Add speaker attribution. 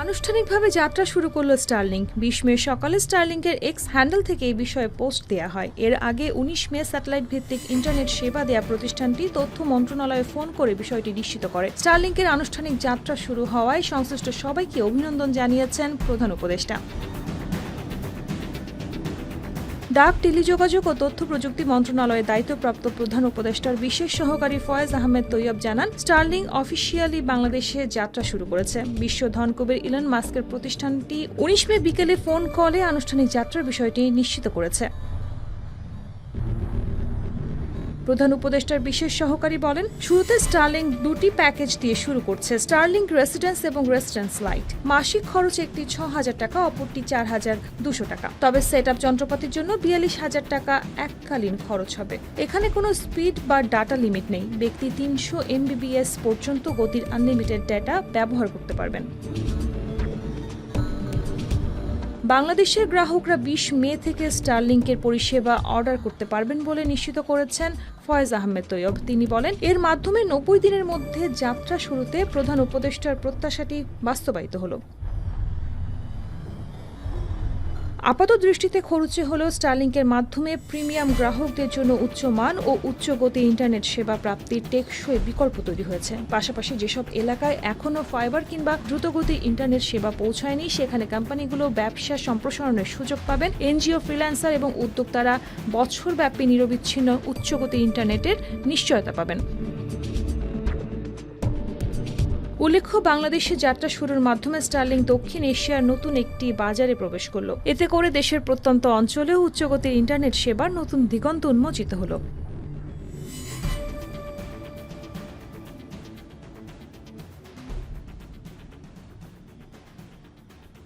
Speaker 1: আনুষ্ঠানিকভাবে যাত্রা শুরু করলো স্টারলিংক। 20 মে সকালে স্টারলিংকের এক্স হ্যান্ডেল থেকে এই বিষয়ে পোস্ট দেয়া হয়। এর আগে 19 মে স্যাটেলাইট ভিত্তিক ইন্টারনেট সেবা দেয়া প্রতিষ্ঠানটি তথ্য মন্ত্রণালয়ে ফোন করে বিষয়টি নিশ্চিত করে। স্টারলিংকের আনুষ্ঠানিক যাত্রা শুরু হওয়ায় সংশ্লিষ্ট সবাইকে অভিনন্দন জানিয়েছেন প্রধান উপদেষ্টা। ডাক, টেলিযোগাযোগ ও তথ্য প্রযুক্তি মন্ত্রণালয়ের দায়িত্বপ্রাপ্ত প্রধান উপদেষ্টার বিশেষ সহকারী ফয়েজ আহমেদ তৈয়ব জানান, স্টারলিংক অফিসিয়ালি বাংলাদেশে যাত্রা শুরু করেছে। বিশ্ব ধনকুবের ইলন মাস্কের প্রতিষ্ঠানটি 19 মে বিকেলে ফোন কলে আনুষ্ঠানিক যাত্রার বিষয়টি নিশ্চিত করেছে। প্রধান উপদেষ্টার বিশেষ সহকারী বলেন, শুরুতে স্টারলিংক 2টি প্যাকেজ দিয়ে শুরু করছে, স্টারলিংক রেসিডেন্স এবং রেসিডেন্স লাইট। মাসিক খরচ একটি 6,000 টাকা, অপরটি 4,200 টাকা। তবে সেটআপ যন্ত্রপাতির জন্য 42,000 টাকা এককালীন খরচ হবে। এখানে কোনো স্পিড বা ডাটা লিমিট নেই। ব্যক্তি 300 MBPS পর্যন্ত গতির আনলিমিটেড ডেটা ব্যবহার করতে পারবেন। বাংলাদেশের গ্রাহকরা 20 মে থেকে স্টারলিংকের পরিষেবা অর্ডার করতে পারবেন বলে নিশ্চিত করেছেন ফয়েজ আহমেদ তৈয়ব। তিনি বলেন, এর মাধ্যমে 90 দিনের মধ্যে যাত্রা শুরুতে প্রধান উপদেষ্টার প্রত্যাশাটি বাস্তবায়িত হলো। আপাত দৃষ্টিতে খরচে হলেও স্টারলিংকের মাধ্যমে প্রিমিয়াম গ্রাহকদের জন্য উচ্চমান ও উচ্চ গতি ইন্টারনেট সেবা প্রাপ্তির টেকসই বিকল্প তৈরি হয়েছে। পাশাপাশি যেসব এলাকায় এখনও ফাইবার কিংবা দ্রুতগতি ইন্টারনেট সেবা পৌঁছায়নি, সেখানে কোম্পানিগুলো ব্যবসা সম্প্রসারণের সুযোগ পাবেন। এনজিও, ফ্রিল্যান্সার এবং উদ্যোক্তারা বছরব্যাপী নিরবিচ্ছিন্ন উচ্চগতি ইন্টারনেটের নিশ্চয়তা পাবেন। উল্লেখ্য, বাংলাদেশে যাত্রা শুরুর মাধ্যমে স্টারলিংক দক্ষিণ এশিয়ার নতুন একটি বাজারে প্রবেশ করল। এতে করে দেশের প্রত্যন্ত অঞ্চলেও উচ্চগতির ইন্টারনেট সেবার নতুন দিগন্ত উন্মোচিত হলো।